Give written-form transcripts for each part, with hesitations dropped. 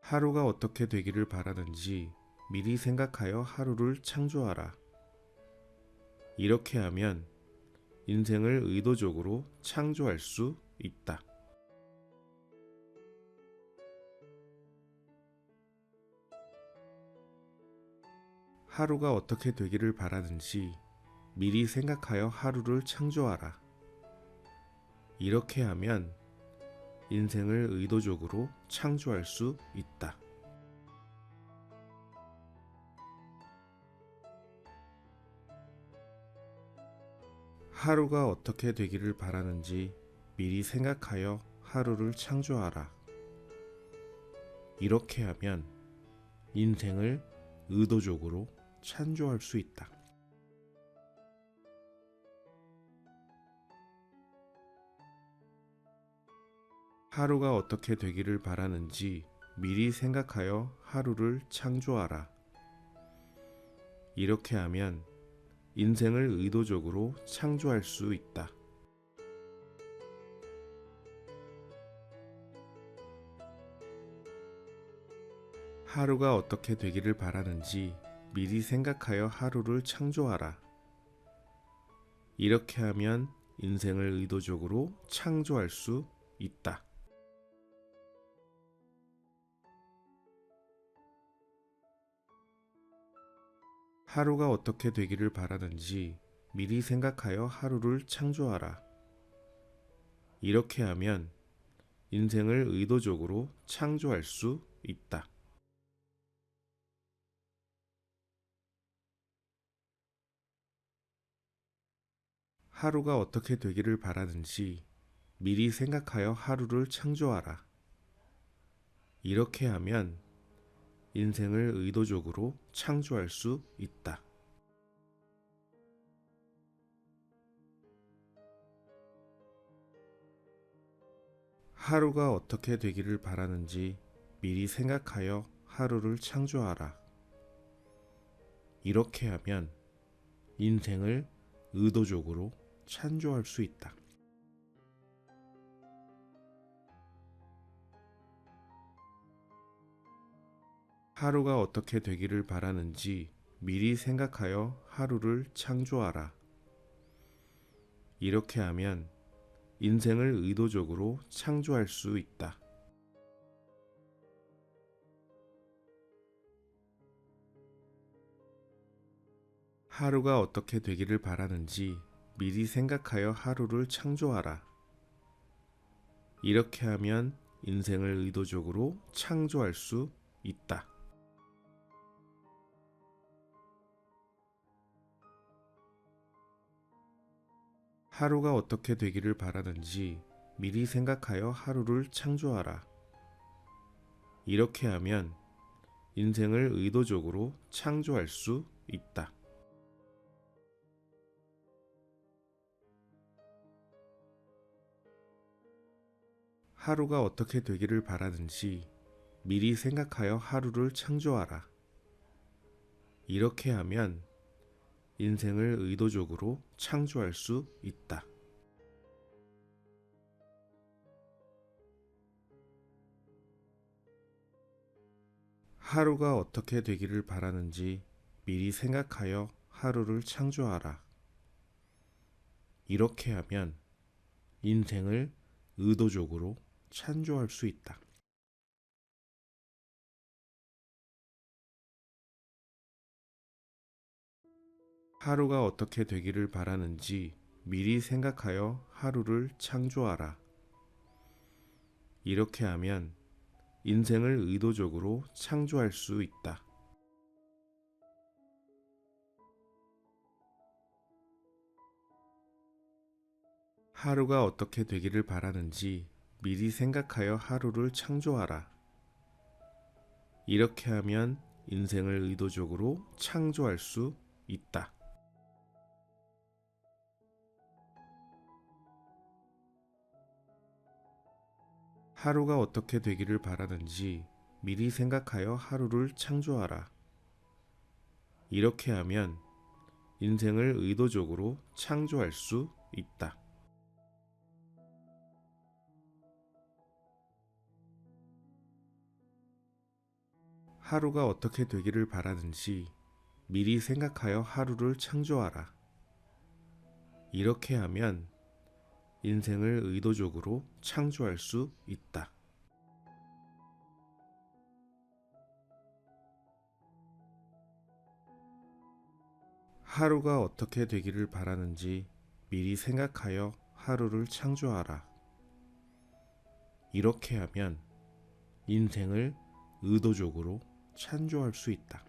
하루가 어떻게 되기를 바라는지 미리 생각하여 하루를 창조하라. 이렇게 하면 인생을 의도적으로 창조할 수 있다. 하루가 어떻게 되기를 바라는지 미리 생각하여 하루를 창조하라. 이렇게 하면 인생을 의도적으로 창조할 수 있다. 하루가 어떻게 되기를 바라는지 미리 생각하여 하루를 창조하라. 이렇게 하면 인생을 의도적으로 창조할 수 있다. 하루가 어떻게 되기를 바라는지 미리 생각하여 하루를 창조하라. 이렇게 하면 인생을 의도적으로 창조할 수 있다. 하루가 어떻게 되기를 바라는지 미리 생각하여 하루를 창조하라. 이렇게 하면 인생을 의도적으로 창조할 수 있다. 하루가 어떻게 되기를 바라는지 미리 생각하여 하루를 창조하라. 이렇게 하면 인생을 의도적으로 창조할 수 있다. 하루가 어떻게 되기를 바라는지 미리 생각하여 하루를 창조하라. 이렇게 하면 인생을 의도적으로 창조할 수 있다. 하루가 어떻게 되기를 바라는지 미리 생각하여 하루를 창조하라. 이렇게 하면 인생을 의도적으로 창조할 수 있다. 하루가 어떻게 되기를 바라는지 미리 생각하여 하루를 창조하라. 이렇게 하면 인생을 의도적으로 창조할 수 있다. 하루가 어떻게 되기를 바라는지 미리 생각하여 하루를 창조하라. 이렇게 하면 인생을 의도적으로 창조할 수 있다. 하루가 어떻게 되기를 바라는지 미리 생각하여 하루를 창조하라. 이렇게 하면 인생을 의도적으로 창조할 수 있다. 하루가 어떻게 되기를 바라는지 미리 생각하여 하루를 창조하라. 이렇게 하면 인생을 의도적으로 창조할 수 있다. 하루가 어떻게 되기를 바라는지 미리 생각하여 하루를 창조하라. 이렇게 하면 인생을 의도적으로 창조할 수 있다. 하루가 어떻게 되기를 바라는지 미리 생각하여 하루를 창조하라. 이렇게 하면 인생을 의도적으로 창조할 수 있다. 하루가 어떻게 되기를 바라는지 미리 생각하여 하루를 창조하라. 이렇게 하면 인생을 의도적으로 창조할 수 있다. 하루가 어떻게 되기를 바라는지 미리 생각하여 하루를 창조하라. 이렇게 하면 인생을 의도적으로 창조할 수 있다. 하루가 어떻게 되기를 바라는지 미리 생각하여 하루를 창조하라. 이렇게 하면 인생을 의도적으로 창조할 수 있다. 하루가 어떻게 되기를 바라는지 미리 생각하여 하루를 창조하라. 이렇게 하면 인생을 의도적으로 창조할 수 있다.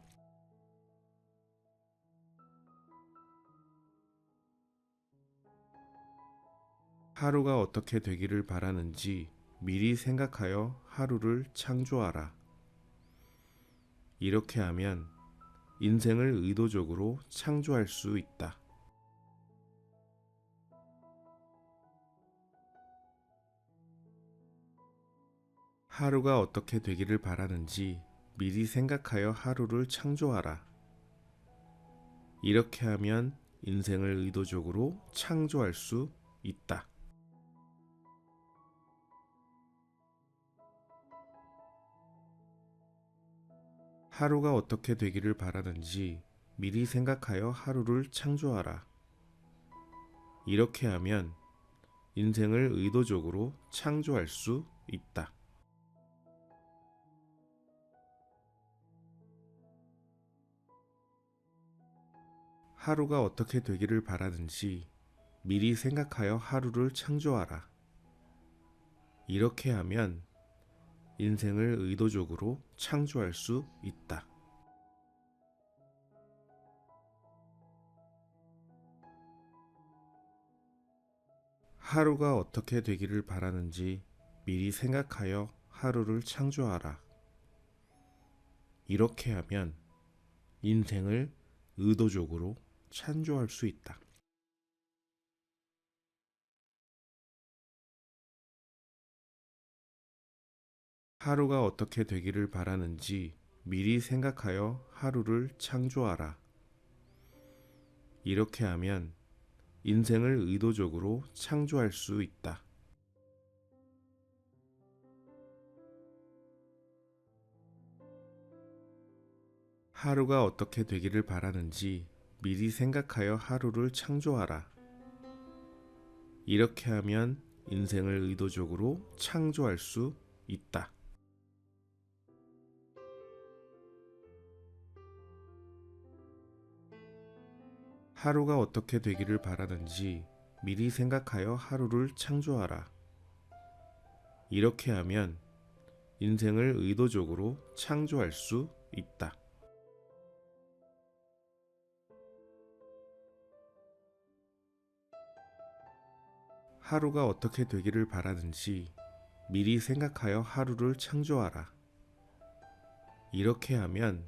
하루가 어떻게 되기를 바라는지 미리 생각하여 하루를 창조하라. 이렇게 하면 인생을 의도적으로 창조할 수 있다. 하루가 어떻게 되기를 바라는지 미리 생각하여 하루를 창조하라. 이렇게 하면 인생을 의도적으로 창조할 수 있다. 하루가 어떻게 되기를 바라는지 미리 생각하여 하루를 창조하라. 이렇게 하면 인생을 의도적으로 창조할 수 있다. 하루가 어떻게 되기를 바라는지 미리 생각하여 하루를 창조하라. 이렇게 하면 인생을 의도적으로 창조할 수 있다. 하루가 어떻게 되기를 바라는지 미리 생각하여 하루를 창조하라. 이렇게 하면 인생을 의도적으로 창조할 수 있다. 하루가 어떻게 되기를 바라는지 미리 생각하여 하루를 창조하라. 이렇게 하면 인생을 의도적으로 창조할 수 있다. 하루가 어떻게 되기를 바라는지 미리 생각하여 하루를 창조하라. 이렇게 하면 인생을 의도적으로 창조할 수 있다. 하루가 어떻게 되기를 바라는지 미리 생각하여 하루를 창조하라. 이렇게 하면 인생을 의도적으로 창조할 수 있다. 하루가 어떻게 되기를 바라는지 미리 생각하여 하루를 창조하라. 이렇게 하면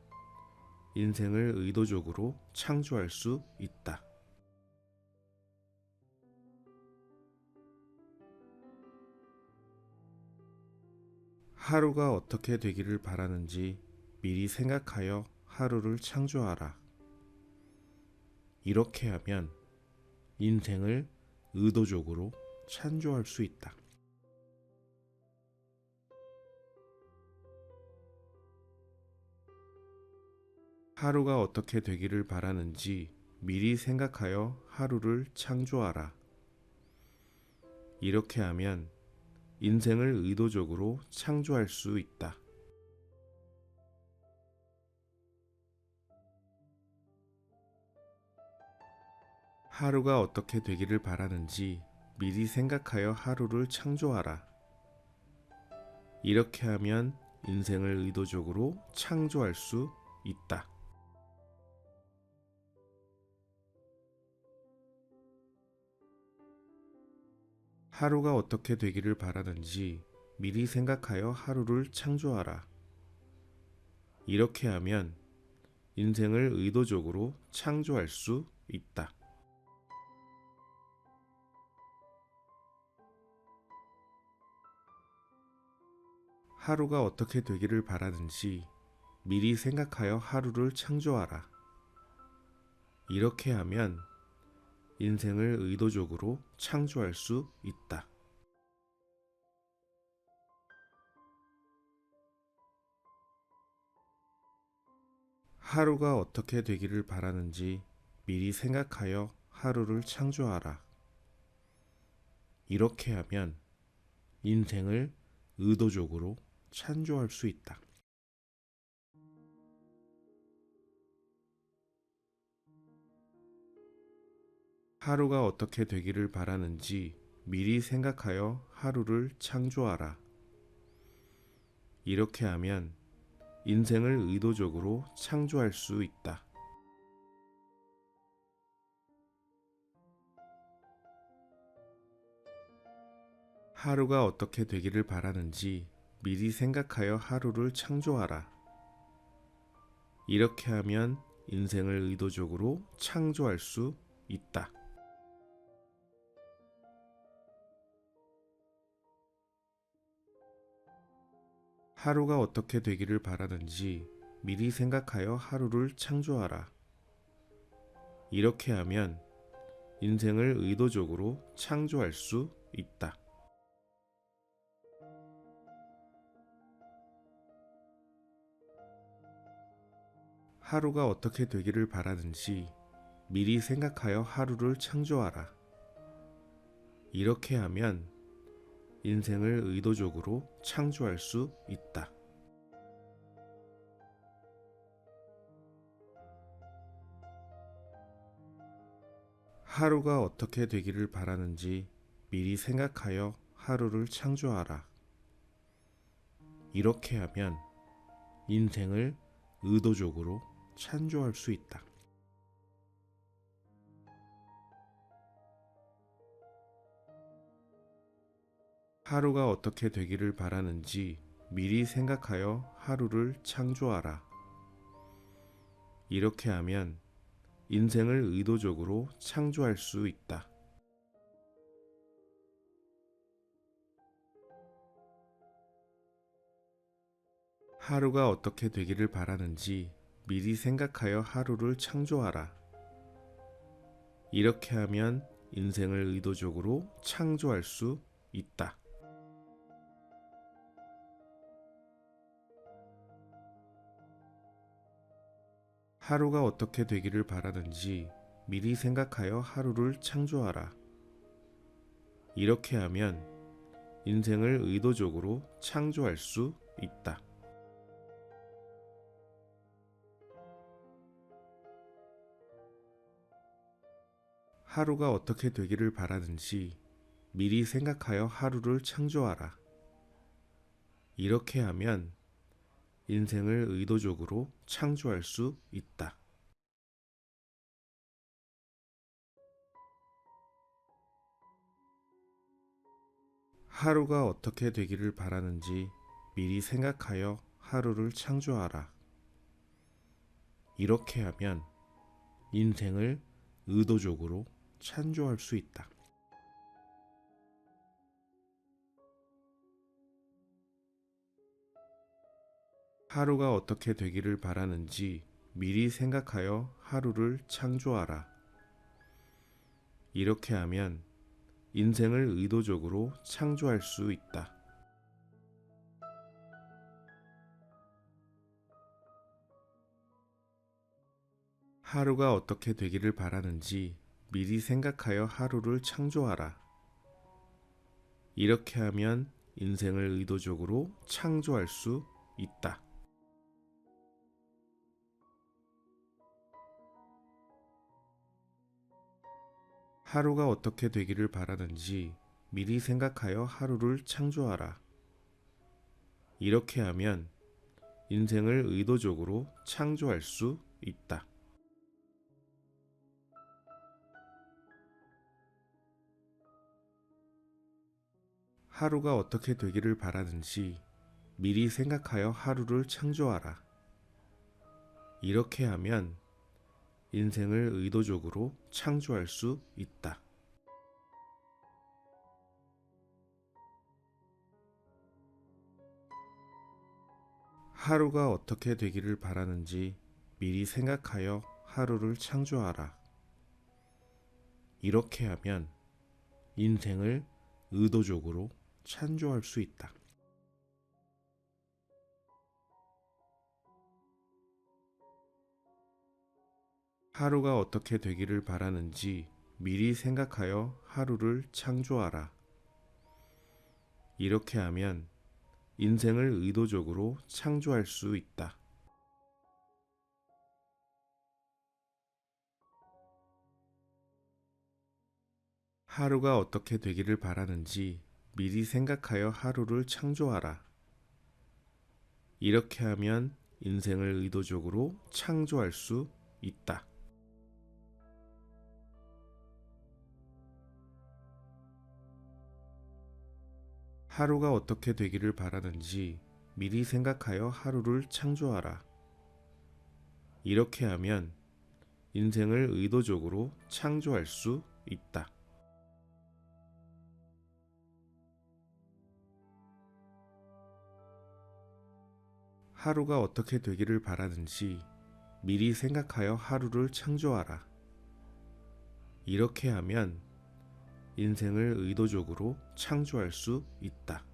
인생을 의도적으로 창조할 수 있다. 하루가 어떻게 되기를 바라는지 미리 생각하여 하루를 창조하라. 이렇게 하면 인생을 의도적으로 창조할 수 있다. 하루가 어떻게 되기를 바라는지 미리 생각하여 하루를 창조하라. 이렇게 하면 인생을 의도적으로 창조할 수 있다. 하루가 어떻게 되기를 바라는지 미리 생각하여 하루를 창조하라. 이렇게 하면 인생을 의도적으로 창조할 수 있다. 하루가 어떻게 되기를 바라는지 미리 생각하여 하루를 창조하라. 이렇게 하면 인생을 의도적으로 창조할 수 있다. 하루가 어떻게 되기를 바라는지 미리 생각하여 하루를 창조하라. 이렇게 하면 인생을 의도적으로 창조할 수 있다. 하루가 어떻게 되기를 바라는지 미리 생각하여 하루를 창조하라. 이렇게 하면 인생을 의도적으로 창조할 수 있다. 하루가 어떻게 되기를 바라는지 미리 생각하여 하루를 창조하라. 이렇게 하면 인생을 의도적으로 창조할 수 있다. 하루가 어떻게 되기를 바라는지 미리 생각하여 하루를 창조하라. 이렇게 하면 인생을 의도적으로 창조할 수 있다. 하루가 어떻게 되기를 바라는지 미리 생각하여 하루를 창조하라. 이렇게 하면 인생을 의도적으로 창조할 수 있다. 하루가 어떻게 되기를 바라는지 미리 생각하여 하루를 창조하라. 이렇게 하면 인생을 의도적으로 창조할 수 있다. 하루가 어떻게 되기를 바라는지 미리 생각하여 하루를 창조하라. 이렇게 하면 인생을 의도적으로 창조할 수 있다. 하루가 어떻게 되기를 바라는지 미리 생각하여 하루를 창조하라. 이렇게 하면 인생을 의도적으로 창조할 수 있다. 하루가 어떻게 되기를 바라는지 미리 생각하여 하루를 창조하라. 이렇게 하면 인생을 의도적으로 창조할 수 있다. 하루가 어떻게 되기를 바라는지 미리 생각하여 하루를 창조하라. 이렇게 하면 인생을 의도적으로 창조할 수 있다. 하루가 어떻게 되기를 바라는지 미리 생각하여 하루를 창조하라. 이렇게 하면 인생을 의도적으로 창조할 수 있다. 하루가 어떻게 되기를 바라는지 미리 생각하여 하루를 창조하라. 이렇게 하면 인생을 의도적으로 창조할 수 있다. 하루가 어떻게 되기를 바라는지 미리 생각하여 하루를 창조하라. 이렇게 하면 인생을 의도적으로 창조할 수 있다. 하루가 어떻게 되기를 바라는지 미리 생각하여 하루를 창조하라. 이렇게 하면 인생을 의도적으로 창조할 수 있다. 하루가 어떻게 되기를 바라는지 미리 생각하여 하루를 창조하라. 이렇게 하면 인생을 의도적으로 창조할 수 있다. 하루가 어떻게 되기를 바라는지 미리 생각하여 하루를 창조하라. 이렇게 하면 인생을 의도적으로 창조할 수 있다. 하루가 어떻게 되기를 바라는지 미리 생각하여 하루를 창조하라. 이렇게 하면 인생을 의도적으로 창조할 수 있다. 하루가 어떻게 되기를 바라는지 미리 생각하여 하루를 창조하라. 이렇게 하면 인생을 의도적으로 창조할 수 있다. 하루가 어떻게 되기를 바라는지 미리 생각하여 하루를 창조하라. 이렇게 하면 인생을 의도적으로 창조할 수 있다. 하루가 어떻게 되기를 바라는지 미리 생각하여 하루를 창조하라. 이렇게 하면 인생을 의도적으로 창조할 수 있다. 하루가 어떻게 되기를 바라는지 미리 생각하여 하루를 창조하라. 이렇게 하면 인생을 의도적으로 창조할 수 있다.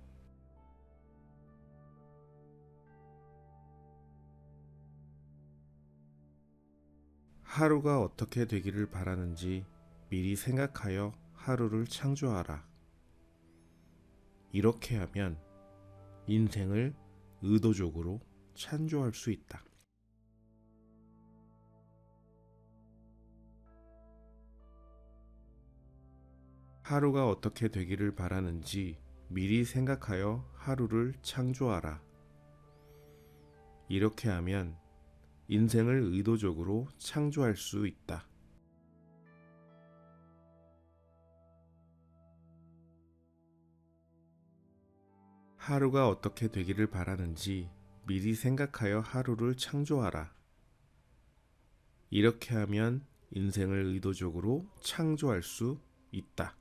하루가 어떻게 되기를 바라는지 미리 생각하여 하루를 창조하라. 이렇게 하면 인생을 의도적으로 창조할 수 있다. 하루가 어떻게 되기를 바라는지 미리 생각하여 하루를 창조하라. 이렇게 하면 인생을 의도적으로 창조할 수 있다. 하루가 어떻게 되기를 바라는지 미리 생각하여 하루를 창조하라. 이렇게 하면 인생을 의도적으로 창조할 수 있다.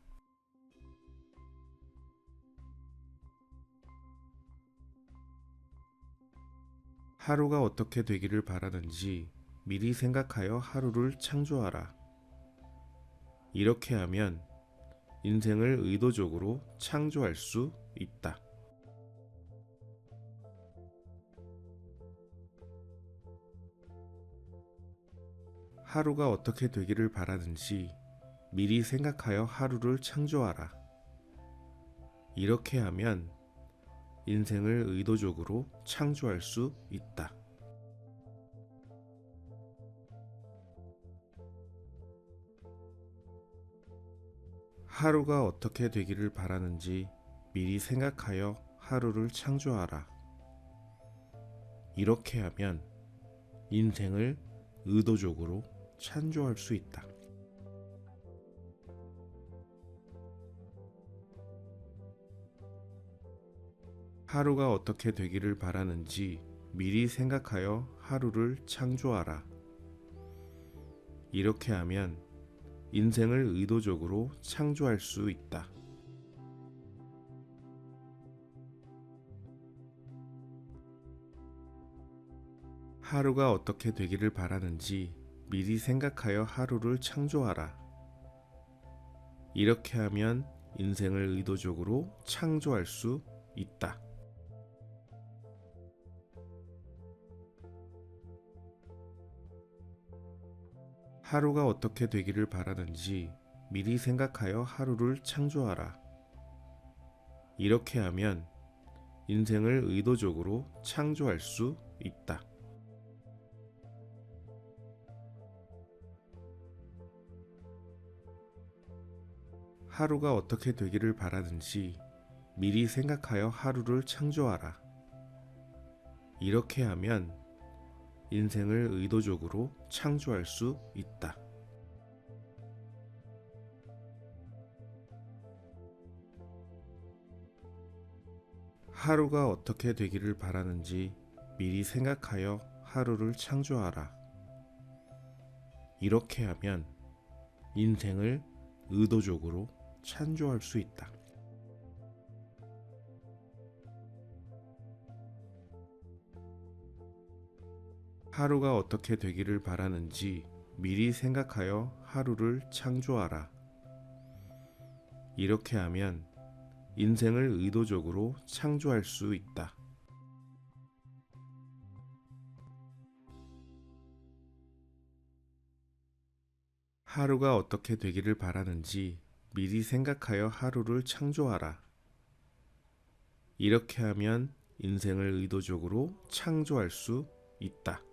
하루가 어떻게 되기를 바라는지 미리 생각하여 하루를 창조하라. 이렇게 하면 인생을 의도적으로 창조할 수 있다. 하루가 어떻게 되기를 바라는지 미리 생각하여 하루를 창조하라. 이렇게 하면 인생을 의도적으로 창조할 수 있다. 하루가 어떻게 되기를 바라는지 미리 생각하여 하루를 창조하라. 이렇게 하면 인생을 의도적으로 창조할 수 있다. 하루가 어떻게 되기를 바라는지 미리 생각하여 하루를 창조하라. 이렇게 하면 인생을 의도적으로 창조할 수 있다. 하루가 어떻게 되기를 바라는지 미리 생각하여 하루를 창조하라. 이렇게 하면 인생을 의도적으로 창조할 수 있다. 하루가 어떻게 되기를 바라는지 미리 생각하여 하루를 창조하라. 이렇게 하면 인생을 의도적으로 창조할 수 있다. 하루가 어떻게 되기를 바라는지 미리 생각하여 하루를 창조하라. 이렇게 하면 인생을 의도적으로 창조할 수 있다. 하루가 어떻게 되기를 바라는지 미리 생각하여 하루를 창조하라. 이렇게 하면 인생을 의도적으로 창조할 수 있다. 하루가 어떻게 되기를 바라는지 미리 생각하여 하루를 창조하라. 이렇게 하면 인생을 의도적으로 창조할 수 있다. 하루가 어떻게 되기를 바라는지 미리 생각하여 하루를 창조하라. 이렇게 하면 인생을 의도적으로 창조할 수 있다.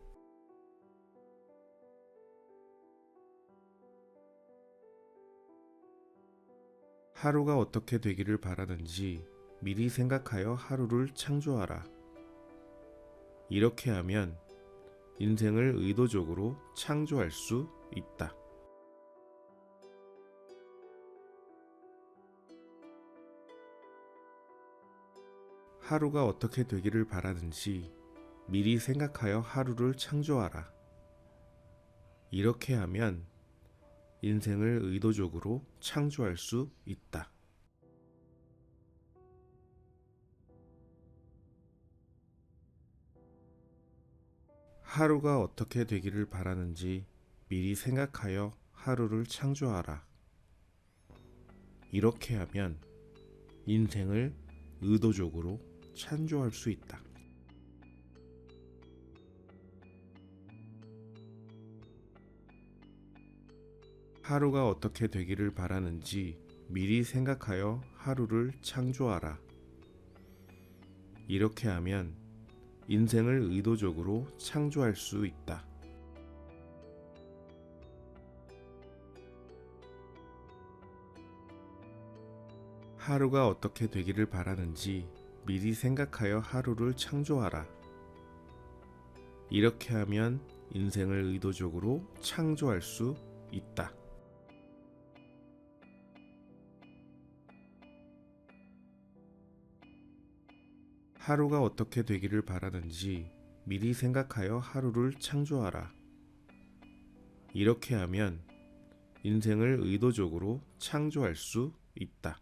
하루가 어떻게 되기를 바라는지 미리 생각하여 하루를 창조하라. 이렇게 하면 인생을 의도적으로 창조할 수 있다. 하루가 어떻게 되기를 바라는지 미리 생각하여 하루를 창조하라. 이렇게 하면 인생을 의도적으로 창조할 수 있다. 하루가 어떻게 되기를 바라는지 미리 생각하여 하루를 창조하라. 이렇게 하면 인생을 의도적으로 창조할 수 있다. 하루가 어떻게 되기를 바라는지 미리 생각하여 하루를 창조하라. 이렇게 하면 인생을 의도적으로 창조할 수 있다. 하루가 어떻게 되기를 바라는지 미리 생각하여 하루를 창조하라. 이렇게 하면 인생을 의도적으로 창조할 수 있다. 하루가 어떻게 되기를 바라는지 미리 생각하여 하루를 창조하라. 이렇게 하면 인생을 의도적으로 창조할 수 있다.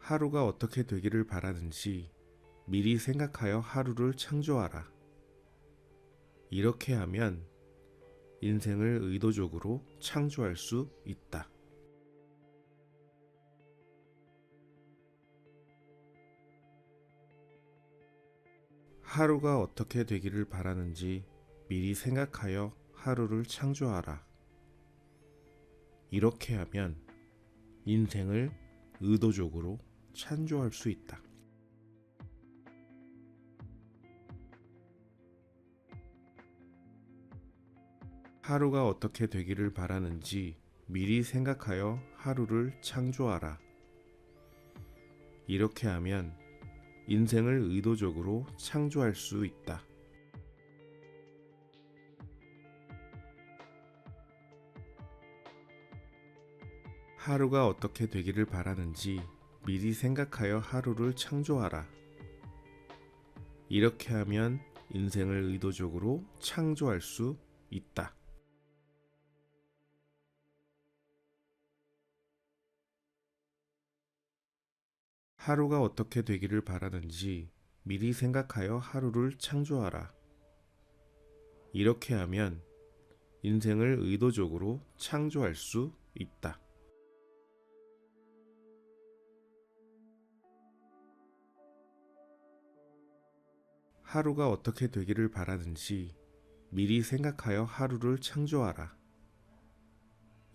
하루가 어떻게 되기를 바라는지 미리 생각하여 하루를 창조하라. 이렇게 하면 인생을 의도적으로 창조할 수 있다. 하루가 어떻게 되기를 바라는지 미리 생각하여 하루를 창조하라. 이렇게 하면 인생을 의도적으로 창조할 수 있다. 하루가 어떻게 되기를 바라는지 미리 생각하여 하루를 창조하라. 이렇게 하면 인생을 의도적으로 창조할 수 있다. 하루가 어떻게 되기를 바라는지 미리 생각하여 하루를 창조하라. 이렇게 하면 인생을 의도적으로 창조할 수 있다. 하루가 어떻게 되기를 바라는지 미리 생각하여 하루를 창조하라. 이렇게 하면 인생을 의도적으로 창조할 수 있다. 하루가 어떻게 되기를 바라는지 미리 생각하여 하루를 창조하라.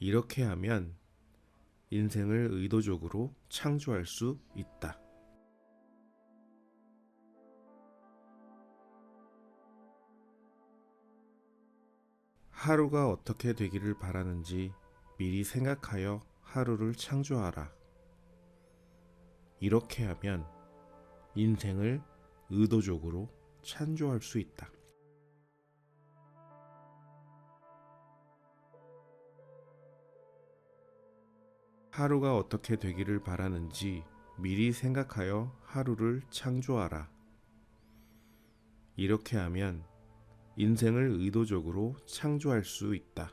이렇게 하면 인생을 의도적으로 창조할 수 있다. 하루가 어떻게 되기를 바라는지 미리 생각하여 하루를 창조하라. 이렇게 하면 인생을 의도적으로 창조할 수 있다. 하루가 어떻게 되기를 바라는지 미리 생각하여 하루를 창조하라. 이렇게 하면 인생을 의도적으로 창조할 수 있다.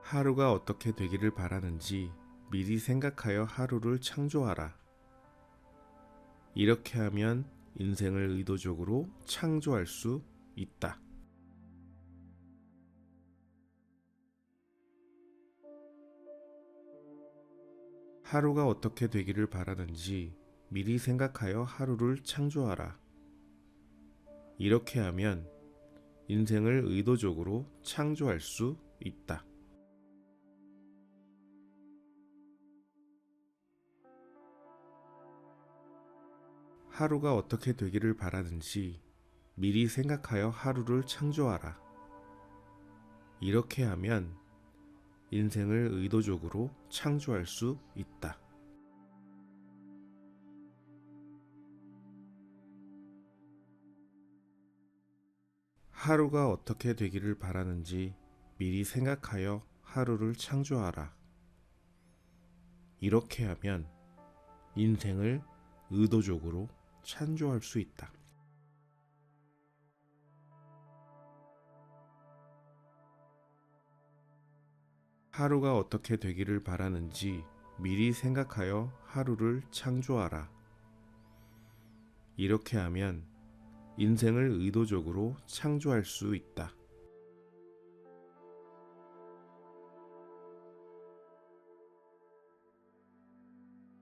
하루가 어떻게 되기를 바라는지 미리 생각하여 하루를 창조하라. 이렇게 하면 인생을 의도적으로 창조할 수 있다. 하루가 어떻게 되기를 바라는지 미리 생각하여 하루를 창조하라. 이렇게 하면 인생을 의도적으로 창조할 수 있다. 하루가 어떻게 되기를 바라는지 미리 생각하여 하루를 창조하라. 이렇게 하면 인생을 의도적으로 창조할 수 있다. 하루가 어떻게 되기를 바라는지 미리 생각하여 하루를 창조하라. 이렇게 하면 인생을 의도적으로 창조할 수 있다. 하루가 어떻게 되기를 바라는지 미리 생각하여 하루를 창조하라. 이렇게 하면 인생을 의도적으로 창조할 수 있다.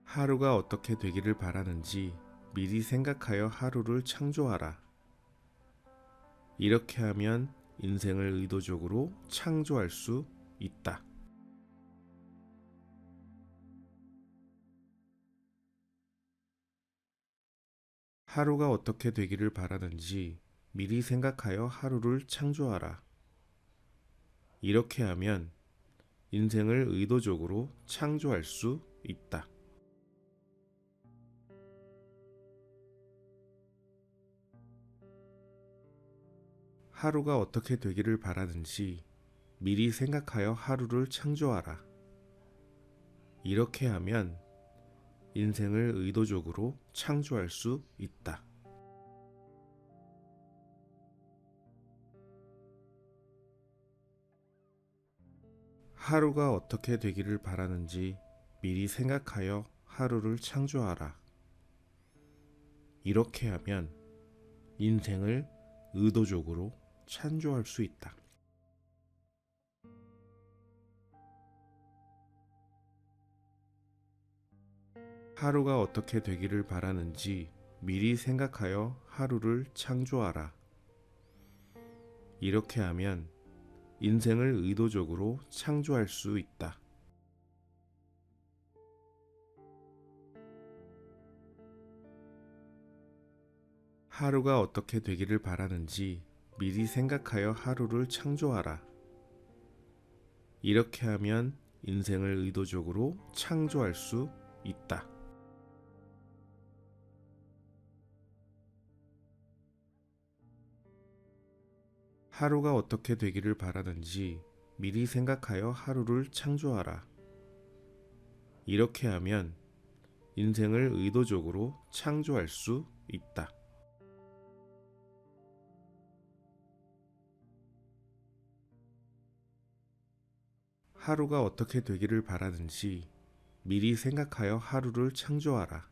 하루가 어떻게 되기를 바라는지 미리 생각하여 하루를 창조하라. 이렇게 하면 인생을 의도적으로 창조할 수 있다. 하루가 어떻게 되기를 바라는지 미리 생각하여 하루를 창조하라. 이렇게 하면 인생을 의도적으로 창조할 수 있다. 하루가 어떻게 되기를 바라는지 미리 생각하여 하루를 창조하라. 이렇게 하면 인생을 의도적으로 창조할 수 있다. 하루가 어떻게 되기를 바라는지 미리 생각하여 하루를 창조하라. 이렇게 하면 인생을 의도적으로 창조할 수 있다. 하루가 어떻게 되기를 바라는지 미리 생각하여 하루를 창조하라. 이렇게 하면 인생을 의도적으로 창조할 수 있다. 하루가 어떻게 되기를 바라는지 미리 생각하여 하루를 창조하라. 이렇게 하면 인생을 의도적으로 창조할 수 있다. 하루가 어떻게 되기를 바라는지 미리 생각하여 하루를 창조하라. 이렇게 하면 인생을 의도적으로 창조할 수 있다. 하루가 어떻게 되기를 바라는지 미리 생각하여 하루를 창조하라.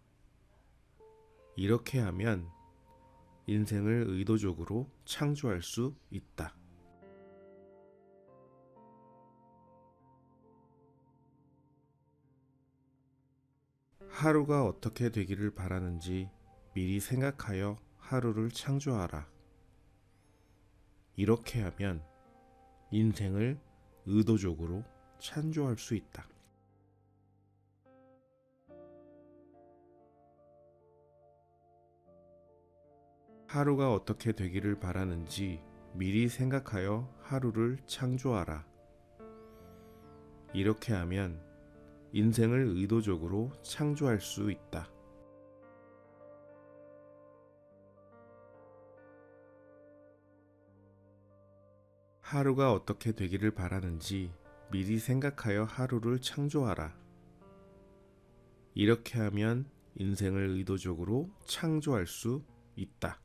이렇게 하면 인생을 의도적으로 창조할 수 있다. 하루가 어떻게 되기를 바라는지 미리 생각하여 하루를 창조하라. 이렇게 하면 인생을 의도적으로 창조할 수 있다. 하루가 어떻게 되기를 바라는지 미리 생각하여 하루를 창조하라. 이렇게 하면 인생을 의도적으로 창조할 수 있다. 하루가 어떻게 되기를 바라는지 미리 생각하여 하루를 창조하라. 이렇게 하면 인생을 의도적으로 창조할 수 있다.